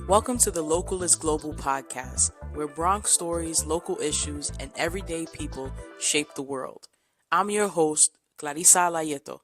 Welcome to the Local is Global podcast, where Bronx stories, local issues, and everyday people shape the world. I'm your host, Clarissa Layeto.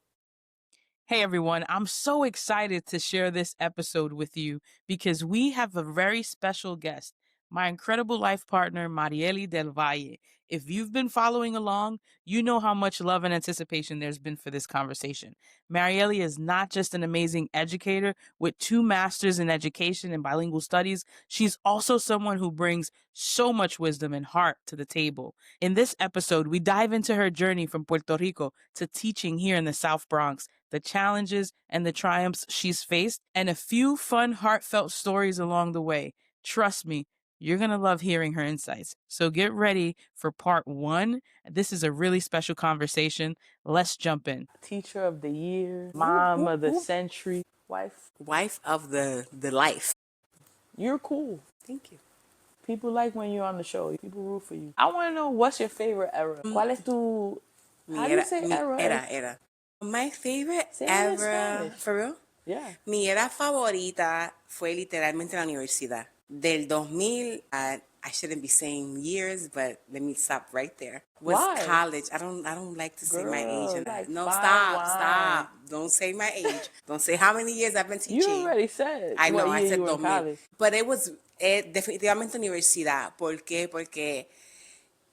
Hey everyone, I'm so excited to share this episode with you because we have a very special guest, my incredible life partner, Marieli Del Valle. If you've been following along, you know how much love and anticipation there's been for this conversation. Marieli is not just an amazing educator with 2 masters in education and bilingual studies, she's also someone who brings so much wisdom and heart to the table. In this episode, we dive into her journey from Puerto Rico to teaching here in the South Bronx, the challenges and the triumphs she's faced, and a few fun, heartfelt stories along the way. Trust me, you're going to love hearing her insights. So get ready for part 1. This is a really special conversation. Let's jump in. Teacher of the year, mom of the century, wife. Wife of the life. You're cool. Thank you. People like when you're on the show. People root for you. I want to know, what's your favorite era? ¿Cuál es tu... How do you say era? Era. My favorite Say it in era, Spanish. for real? Yeah. Mi era favorita fue literalmente la universidad. Del 2000, I shouldn't be saying years, but let me stop right there. Was Why? college. I don't like to say my age. And like no, fine stop. Don't say my age. Don't say how many years I've been teaching. You already said. I know, what I year said you were in 2000. college. But it was definitivamente universidad. ¿Por qué? Porque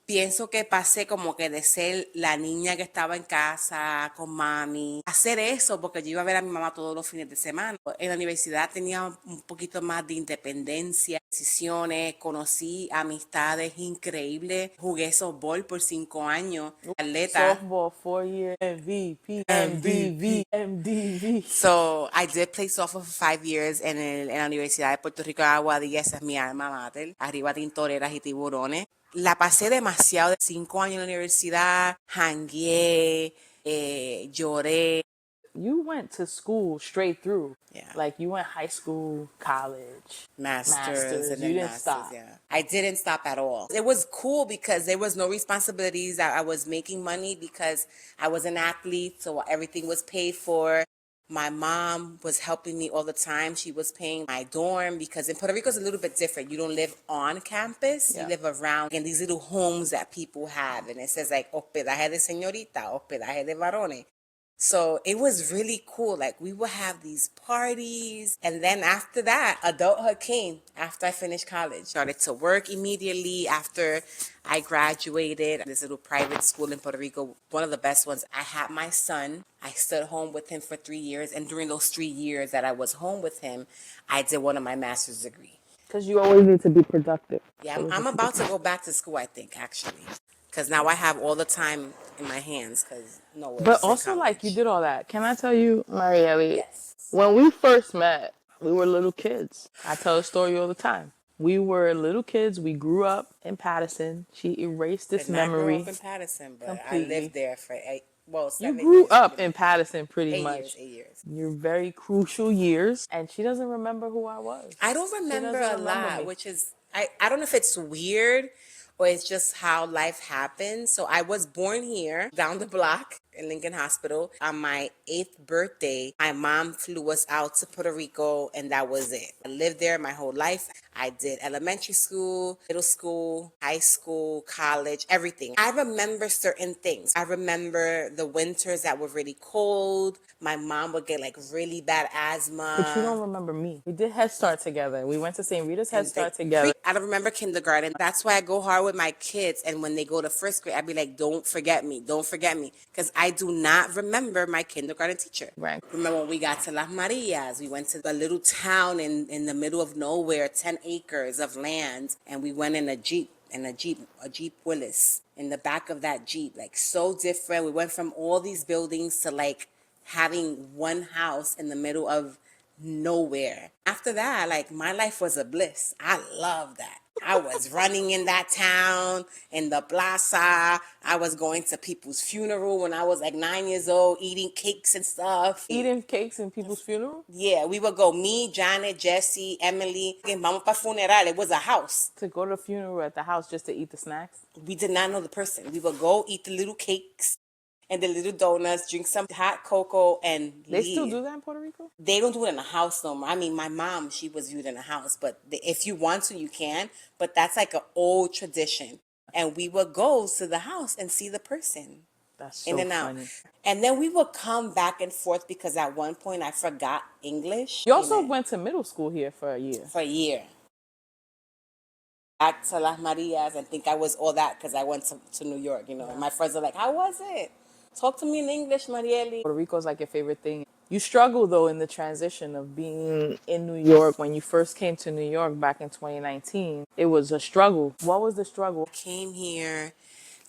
pienso que pasé como que de ser la niña que estaba en casa con mami, hacer eso porque yo iba a ver a mi mamá todos los fines de semana. En la universidad tenía un poquito más de independencia, decisiones, conocí amistades increíbles, jugué softball por 5 años, atleta. Softball, 4 year, MVP, MDV. So, I did play softball for 5 years en la Universidad de Puerto Rico de Aguadilla, esa es mi alma mater, arriba tintoreras y tiburones. La pasé demasiado, 5 años en la universidad, jangueé, lloré. You went to school straight through. Yeah. Like you went high school, college, Masters and you then didn't masters, stop. yeah. I didn't stop at all. It was cool because there was no responsibilities. I was making money because I was an athlete, so everything was paid for. My mom was helping me all the time. She was paying my dorm because in Puerto Rico it's a little bit different. You don't live on campus. Yeah. You live around in these little homes that people have. And it says like, hospedaje de señorita, hospedaje de varones. So it was really cool. Like we would have these parties. And then after that, adulthood came after I finished college. Started to work immediately after I graduated. This little private school in Puerto Rico, one of the best ones. I had my son. I stood home with him for 3 years. And during those 3 years that I was home with him, I did one of my master's degree. Because you always need to be productive. Yeah, I'm about to go back to school, I think, actually. Because now I have all the time in my hands. Because no way. But also, like, you did all that. Can I tell you, Marieli? Yes. When we first met, we were little kids. I tell a story all the time. We were little kids. We grew up in Patterson. She erased this memory. I grew up in Patterson, but completely. I lived there for 7 You grew years, up in Patterson pretty much. 8 years. Your very crucial years. And she doesn't remember who I was. I don't remember a lot, which is, I don't know if it's weird or it's just how life happens. So I was born here down the block in Lincoln Hospital. On my 8th birthday, my mom flew us out to Puerto Rico, and that was it. I lived there my whole life. I did elementary school, middle school, high school, college, everything. I remember certain things. I remember the winters that were really cold. My mom would get like really bad asthma. But you don't remember me. We did Head Start together. We went to St. Rita's Head Start together. I don't remember kindergarten. That's why I go hard with my kids. And when they go to first grade, I'd be like, don't forget me. Don't forget me. Because I do not remember my kindergarten teacher. Right. Remember when we got to Las Marias, we went to a little town in the middle of nowhere, 10 acres of land. And we went in a Jeep Willis. In the back of that Jeep, like so different. We went from all these buildings to like having one house in the middle of nowhere. After that, like my life was a bliss. I love that. I was running in that town, in the plaza. I was going to people's funeral when I was like 9 years old, eating cakes and stuff. Eating cakes in people's funeral? Yeah, we would go, me, Janet, Jesse, Emily, and vamos pa funeral. It was a house. To go to a funeral at the house just to eat the snacks? We did not know the person. We would go eat the little cakes and the little donuts, drink some hot cocoa, and They still leave. do that in Puerto Rico? They don't do it in a house no more. I mean, my mom, she was viewed in a house, but if you want to, you can. But that's like an old tradition. And we would go to the house and see the person That's in so and out. funny. And then we would come back and forth because at one point I forgot English. You also went to middle school here for a year. For a year. Back to Las Marias and think I was all that because I went to New York, you know. Yeah. My friends are like, how was it? Talk to me in English, Marieli. Puerto Rico's like your favorite thing. You struggle though in the transition of being in New York. When you first came to New York back in 2019, it was a struggle. What was the struggle? Came here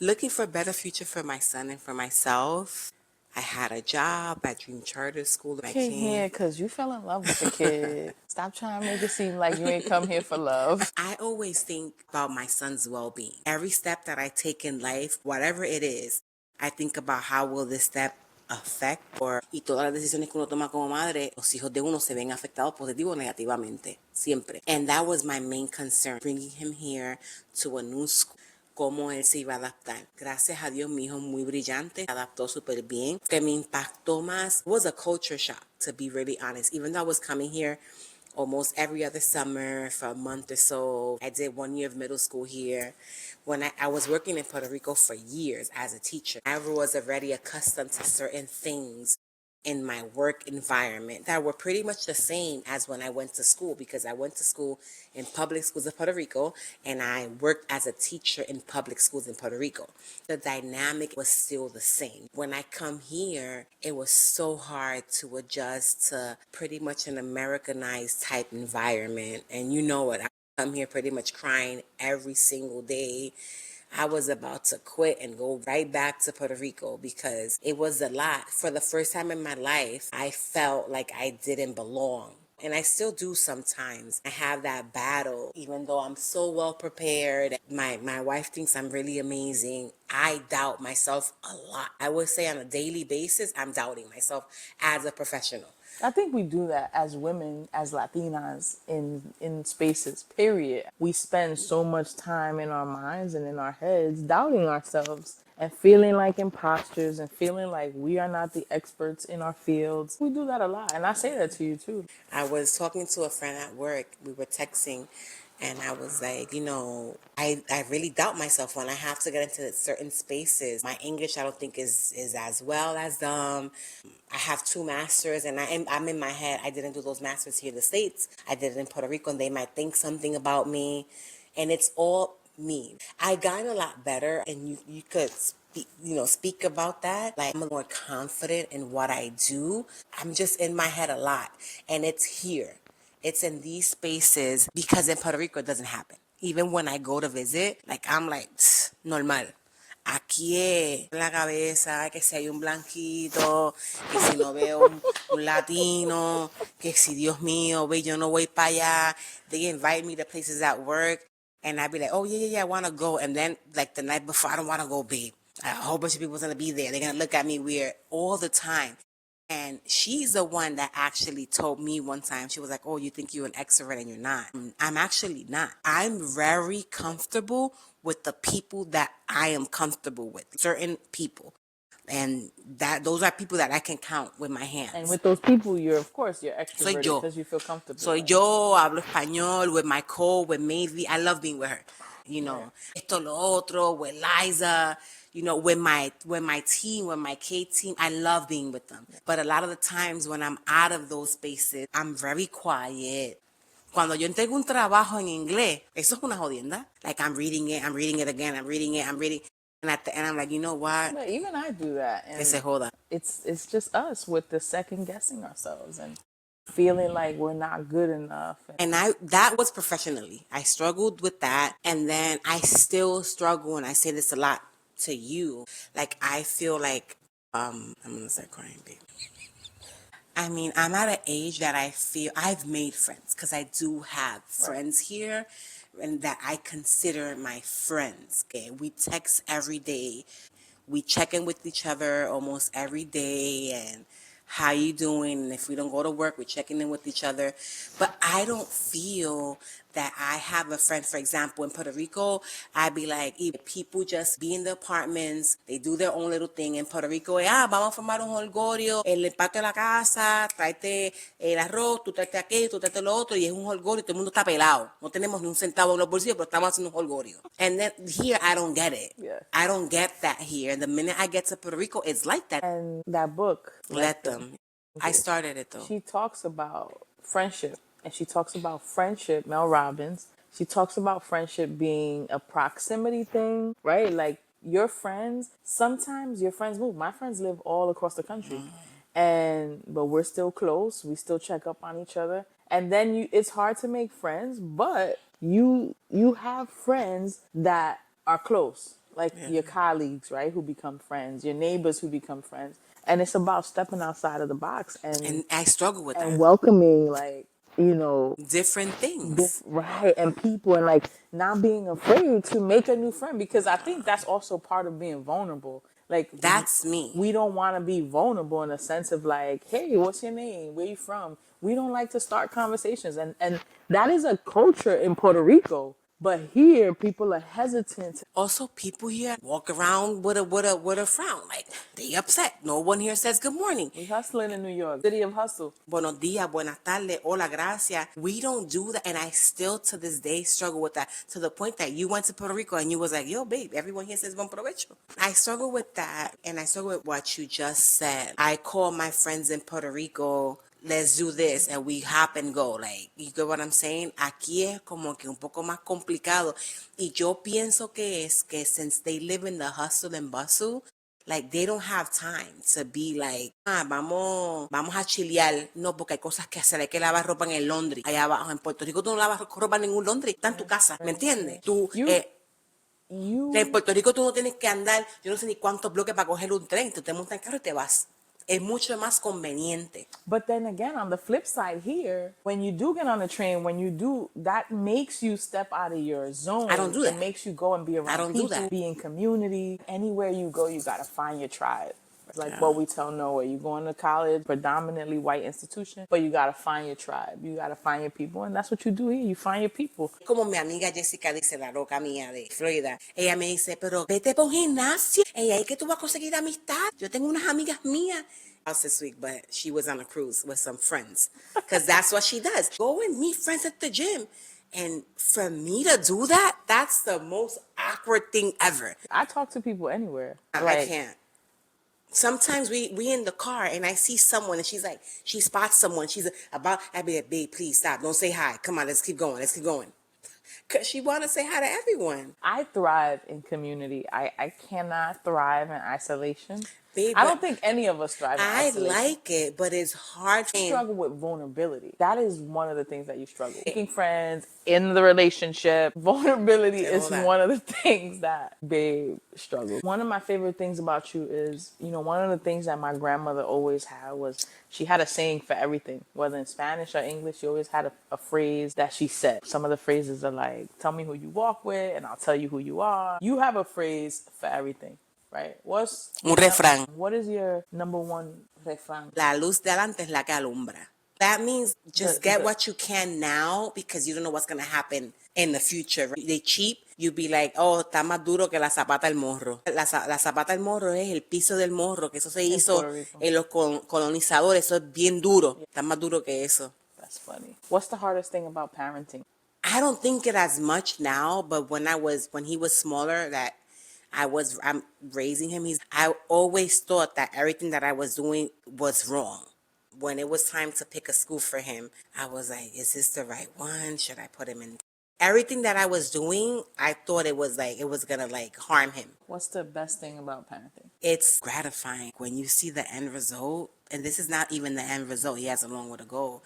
looking for a better future for my son and for myself. I had a job at Dream Charter School. I Came here because you fell in love with the kid. Stop trying to make it seem like you ain't come here for love. I always think about my son's well-being. Every step that I take in life, whatever it is, I think about how will this step affect y todas las decisiones que uno toma como madre, los hijos de uno se ven afectados positivo o negativamente, siempre. And that was my main concern, bringing him here to a new school. Cómo él se iba a adaptar. Gracias a Dios, mi hijo muy brillante, se adaptó súper bien. Que me impactó más was a culture shock, to be really honest. Even though I was coming here almost every other summer for a month or so. I did 1 year of middle school here. When I was working in Puerto Rico for years as a teacher, I was already accustomed to certain things in my work environment that were pretty much the same as when I went to school, because I went to school in public schools of Puerto Rico and I worked as a teacher in public schools in Puerto Rico. The dynamic was still the same. When I come here, it was so hard to adjust to pretty much an Americanized type environment. And you know what? I come here pretty much crying every single day. I was about to quit and go right back to Puerto Rico because it was a lot. For the first time in my life, I felt like I didn't belong. And I still do sometimes. I have that battle, even though I'm so well prepared. My wife thinks I'm really amazing. I doubt myself a lot. I would say on a daily basis, I'm doubting myself as a professional. I think we do that as women, as Latinas in spaces, period. We spend so much time in our minds and in our heads doubting ourselves and feeling like imposters and feeling like we are not the experts in our fields. We do that a lot. And I say that to you too. I was talking to a friend at work. We were texting, and I was like, I really doubt myself when I have to get into certain spaces. My English, I don't think is as well as them. I have 2 masters, and I'm in my head. I didn't do those masters here in the States. I did it in Puerto Rico, and they might think something about me, and it's all me. I got a lot better, and you could speak about that. Like, I'm more confident in what I do. I'm just in my head a lot, and it's here. It's in these spaces because in Puerto Rico it doesn't happen. Even when I go to visit, like, I'm like, normal. Aquí es la cabeza, que si hay un blanquito, que si no veo un latino, que si Dios mío, ve, yo no voy para allá. They invite me to places at work, and I'd be like, oh, yeah, I want to go. And then, like, the night before, I don't want to go, babe. A whole bunch of people's going to be there. They're going to look at me weird all the time. And she's the one that actually told me one time, she was like, oh, you think you're an extrovert and you're not. I'm actually not. I'm very comfortable with the people that I am comfortable with, certain people. And those are people that I can count with my hands. And with those people, you're Soy extroverted yo. because you feel comfortable. Soy Right? yo, hablo español with my co, with Maisie. I love being with her. Esto lo otro, with Liza, with my team, with my K team. I love being with them. But a lot of the times when I'm out of those spaces, I'm very quiet. Cuando yo entrego un trabajo en inglés, eso es una jodienda. Like, I'm reading it again, I'm reading it, I'm reading. And at the end, I'm like, you know what? But even I do that. And Hold on. it's just us with the second guessing ourselves and feeling like we're not good enough. And that was professionally. I struggled with that. And then I still struggle, and I say this a lot to you. Like, I feel like, I'm going to start crying, babe. I mean, I'm at an age that I feel I've made friends, because I do have friends here and that I consider my friends. Okay, we text every day. We check in with each other almost every day, and how you doing? And if we don't go to work, we're checking in with each other. But I don't feel that I have a friend, for example, in Puerto Rico, I'd be like, people just be in the apartments, they do their own little thing. In Puerto Rico, vamos a formar un holgorio, el patio de la casa, tráete el arroz, tú tráete aquello, tú tráete lo otro, y es un holgorio, todo el mundo está pelado. No tenemos ni un centavo en los bolsillos, pero estamos haciendo un holgorio. And then here, I don't get it. Yeah. I don't get that here. The minute I get to Puerto Rico, it's like that. And that book, Let them. I started it though. She talks about friendship, and she talks about friendship, Mel Robbins. She talks about friendship being a proximity thing, right? Like your friends, sometimes your friends move. My friends live all across the country. But we're still close. We still check up on each other. And then it's hard to make friends, but you have friends that are close, like your colleagues, right, who become friends, your neighbors who become friends. And it's about stepping outside of the box And I struggle with and that. welcoming, like, you know, Different things. right, and people, and like not being afraid to make a new friend, because I think that's also part of being vulnerable. Like, That's me. we don't want to be vulnerable in a sense of like, hey, what's your name? Where you from? We don't like to start conversations, and that is a culture in Puerto Rico. But here, people are hesitant. Also, people here walk around with a frown, like they upset. No one here says good morning. We hustling in New York, city of hustle. Buenos días, buenas tardes, hola, gracias. We don't do that, and I still to this day struggle with that. To the point that you went to Puerto Rico and you was like, "Yo, babe, everyone here says buen provecho." I struggle with that, and I struggle with what you just said. I call my friends in Puerto Rico. Let's do this, and we hop and go. Like, you get what I'm saying? Aquí es como que un poco más complicado. Y yo pienso que es que since they live in the hustle and bustle, like, they don't have time to be like, vamos a chilear. No, porque hay cosas que hacer. Hay que lavar ropa en el laundry. Allá abajo, en Puerto Rico, tú no lavas ropa en ningún laundry. Está en tu casa, ¿me entiendes? En Puerto Rico tú no tienes que andar, yo no sé ni cuántos bloques para coger un tren. Tú te montas en el carro y te vas. Es mucho más conveniente. But then again, on the flip side here, when you do get on the train, that makes you step out of your zone. I don't do that. It makes you go and be around don't do people, that. be in community. Anywhere you go, you got to find your tribe. Like what we tell Noah, you going to college, predominantly white institution, but you got to find your tribe. You got to find your people, and that's what you do here. You find your people. Como mi amiga Jessica dice, la loca mía de Florida, ella me dice, pero vete para un gimnasio, y ahí que tú vas a conseguir amistad. Yo tengo unas amigas mías. House this week, but she was on a cruise with some friends, because that's what she does. Go and meet friends at the gym. And for me to do that, that's the most awkward thing ever. I talk to people anywhere. I can't. Sometimes we in the car and I see someone and she's like, she spots someone. I'd be like, babe, please stop. Don't say hi. Come on, let's keep going. Let's keep going. Because she want to say hi to everyone. I thrive in community. I cannot thrive in isolation. Babe, I don't think any of us thrive in isolation. I like it, but it's hard. You struggle with vulnerability. That is one of the things that you struggle with. Making friends in the relationship. Vulnerability is one of the things that babe struggles. One of my favorite things about you is, one of the things that my grandmother always had was she had a saying for everything. Whether in Spanish or English, she always had a phrase that she said. Some of the phrases are like, tell me who you walk with and I'll tell you who you are. You have a phrase for everything. Right. Un refrán. What is your number one refrán? La luz de adelante es la que alumbra. That means just get what you can now because you don't know what's going to happen in the future. They cheap, you be like, oh, está más duro que la zapata del morro. La zapata del morro es el piso del morro, que eso se hizo en los colonizadores. Eso es bien duro. Está más duro que eso. That's funny. What's the hardest thing about parenting? I don't think it as much now, but when he was smaller, that I'm raising him. I always thought that everything that I was doing was wrong. When it was time to pick a school for him, I was like, is this the right one? Should I put him in? Everything that I was doing, I thought it was gonna harm him. What's the best thing about parenting? It's gratifying when you see the end result. And this is not even the end result. He has a long way to go.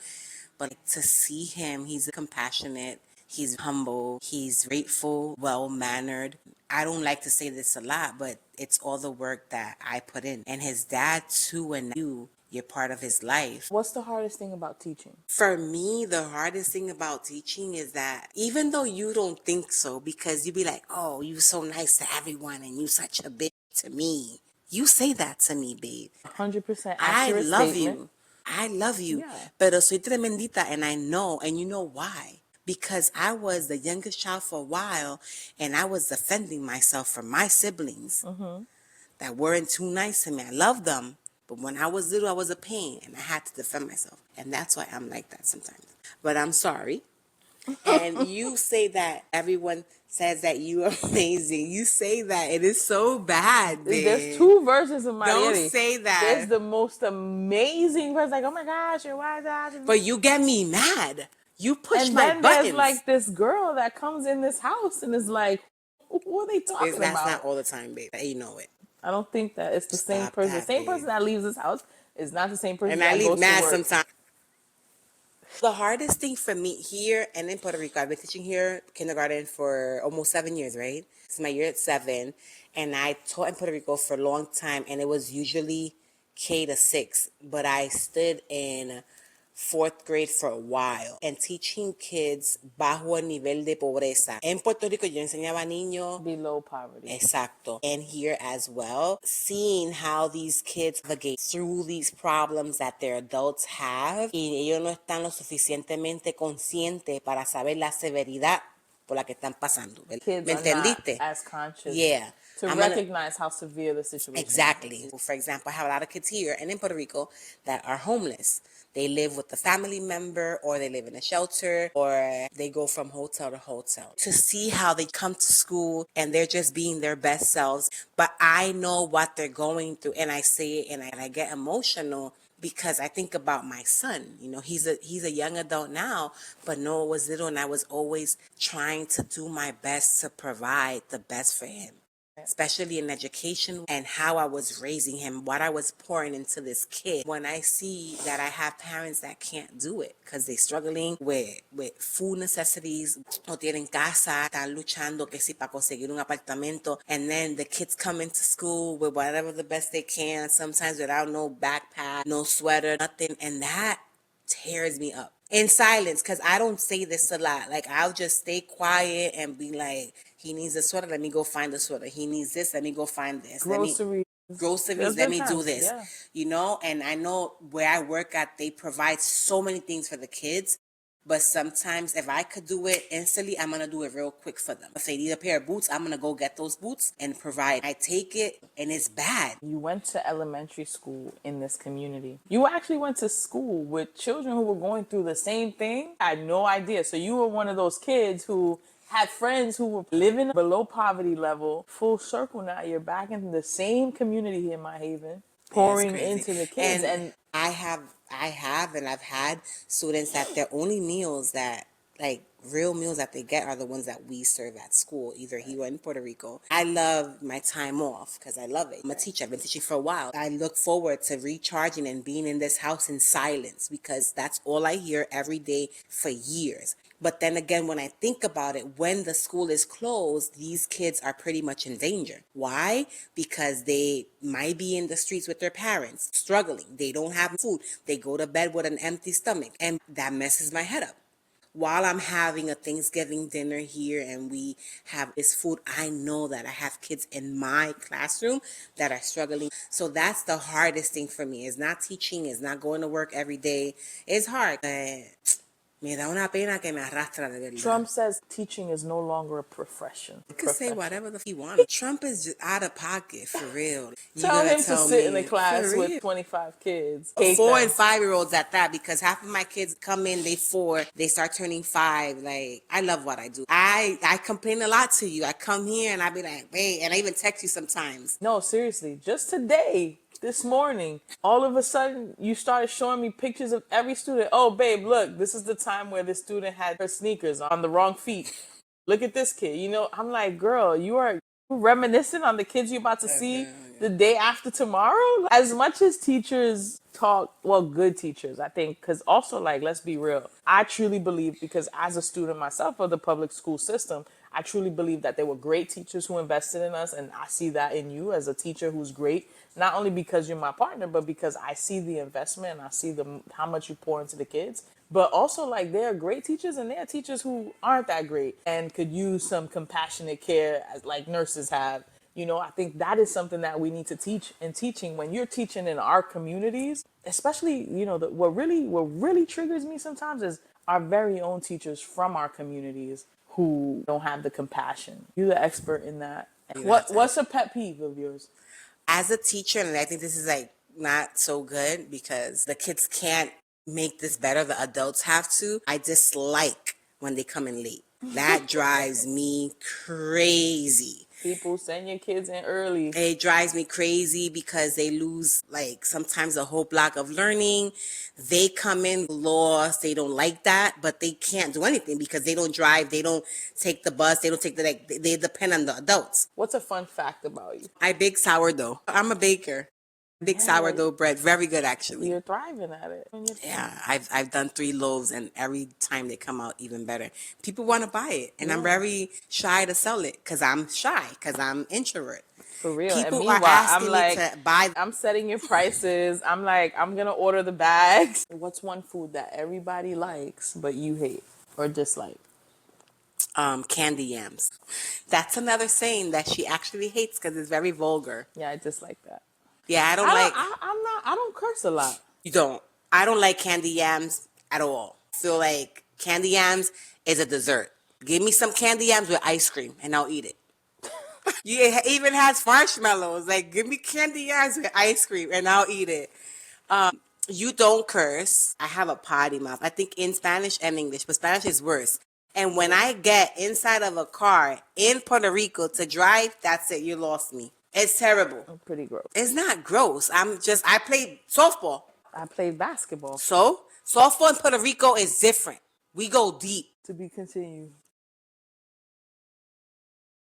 But to see him, he's compassionate. He's humble, he's grateful, well-mannered. I don't like to say this a lot, but it's all the work that I put in. And his dad too, and you're part of his life. What's the hardest thing about teaching? For me, the hardest thing about teaching is that even though you don't think so, because you be like, oh, you so nice to everyone and you such a bitch to me. You say that to me, babe. 100% I accurate love statement. you. I love you. Yeah. Pero soy tremendita, and I know, and you know why? Because I was the youngest child for a while, and I was defending myself from my siblings that weren't too nice to me. I loved them, but when I was little, I was a pain, and I had to defend myself. And that's why I'm like that sometimes. But I'm sorry. And you say that everyone says that you are amazing. You say that. It is so bad, There's babe. two versions of Don't Marieli. say There's that. the most amazing person, like, oh my gosh, you're wise. But you get me mad. You push And my then there's buttons. like this girl that comes in this house and is like, who are they talking That's about? not all the time, babe. You know it. I don't think that it's the same Stop person. The that, same person babe. that leaves this house is not the same person And I that leave goes to mad work. sometimes. The hardest thing for me here and in Puerto Rico, I've been teaching here kindergarten for almost 7 years, right? This is my year at 7. And I taught in Puerto Rico for a long time, and it was usually K to 6. But I stood in fourth grade for a while and teaching kids bajo el nivel de pobreza. En Puerto Rico yo enseñaba niños. Below poverty. Exacto. And here as well, seeing how these kids navigate through these problems that their adults have y ellos no están lo suficientemente conscientes para saber la severidad por la que están pasando. Kids ¿Me are not entendiste? as conscious Yeah. to I'm gonna recognize how severe the situation Exactly. is. For example, I have a lot of kids here and in Puerto Rico that are homeless. They live with a family member, or they live in a shelter, or they go from hotel to hotel. To see how they come to school and they're just being their best selves. But I know what they're going through, and I say it, and I get emotional because I think about my son. You know, he's a young adult now, but Noah was little, and I was always trying to do my best to provide the best for him, especially in education, and how I was raising him, what I was pouring into this kid. When I see that I have parents that can't do it because they're struggling with food necessities, no tienen casa, están luchando que si para conseguir un apartamento, and then the kids come into school with whatever the best they can, sometimes without no backpack, no sweater, nothing, and that tears me up in silence, because I don't say this a lot. Like, I'll just stay quiet and be like, he needs a sweater, let me go find a sweater. He needs this, let me go find this. Groceries. Groceries, There's let been me do times, this. yeah. You know, and I know where I work at, they provide so many things for the kids. But sometimes if I could do it instantly, I'm going to do it real quick for them. If they need a pair of boots, I'm going to go get those boots and provide. I take it, and it's bad. You went to elementary school in this community. You actually went to school with children who were going through the same thing. I had no idea. So you were one of those kids who had friends who were living below poverty level. Full circle now. You're back in the same community here in My Haven, Yeah, it's pouring crazy. into the kids. And And I've had students that their only meals that, like, real meals that they get are the ones that we serve at school, either here or in Puerto Rico. I love my time off because I love it. I'm a teacher. I've been teaching for a while. I look forward to recharging and being in this house in silence because that's all I hear every day for years. But then again, when I think about it, when the school is closed, these kids are pretty much in danger. Why? Because they might be in the streets with their parents, struggling. They don't have food. They go to bed with an empty stomach, and that messes my head up. While I'm having a Thanksgiving dinner here and we have this food, I know that I have kids in my classroom that are struggling. So that's the hardest thing for me. It's not teaching, it's not going to work every day. It's hard. Me da una pena que me arrastra de verdad. Trump says teaching is no longer a profession. You can say whatever the f he wants. Trump is just out of pocket, for real. You Tell gonna him to tell sit in a me, class for with real. 25 kids. Hate 4 them. and 5-year-olds at that, because half of my kids come in, they 4, they start turning 5. Like, I love what I do. I complain a lot to you. I come here and I be like, hey, and I even text you sometimes. No, seriously, just today, this morning, all of a sudden, you started showing me pictures of every student. Oh, babe, look, this is the time where this student had her sneakers on the wrong feet. Look at this kid. You know, I'm like, girl, you are reminiscent on the kids you're about to see the day after tomorrow. As much as teachers talk, well, good teachers, I think, because also, like, let's be real. I truly believe, because as a student myself of the public school system, I truly believe that there were great teachers who invested in us, and I see that in you as a teacher who's great, not only because you're my partner, but because I see the investment and I see how much you pour into the kids. But also, like, there are great teachers and there are teachers who aren't that great and could use some compassionate care, as like nurses have, You know, I think that is something that we need to teach in teaching. When you're teaching in our communities, especially, you know, what really triggers me sometimes is our very own teachers from our communities who don't have the compassion. You're the expert in that. You have to. What's a pet peeve of yours? As a teacher, and I think this is like not so good because the kids can't make this better, the adults have to. I dislike when they come in late. That drives me crazy. People, send your kids in early. It drives me crazy because they lose like sometimes a whole block of learning. They come in lost. They don't like that, but they can't do anything because they don't drive. They don't take the bus. They don't take the, like, they depend on the adults. What's a fun fact about you? I bake sourdough. I'm a baker. Big sourdough bread, very good actually. You're thriving at it. Yeah, I've done 3 loaves, and every time they come out even better. People want to buy it, and I'm very shy to sell it because I'm shy, because I'm introvert. For real. And People are meanwhile, asking I'm like, me to buy. I'm setting your prices. I'm like, I'm gonna order the bags. What's one food that everybody likes but you hate or dislike? Candy yams. That's another saying that she actually hates because it's very vulgar. Yeah, I dislike that. Yeah, I don't I like. don't, I'm not. I don't curse a lot. You don't. I don't like candy yams at all. I feel like candy yams is a dessert. Give me some candy yams with ice cream, and I'll eat it. Yeah, it even has marshmallows. Like, give me candy yams with ice cream, and I'll eat it. You don't curse. I have a potty mouth. I think in Spanish and English, but Spanish is worse. And when I get inside of a car in Puerto Rico to drive, that's it. You lost me. It's terrible. I'm pretty gross. It's not gross. I played softball. I played basketball. So, softball in Puerto Rico is different. We go deep. To be continued.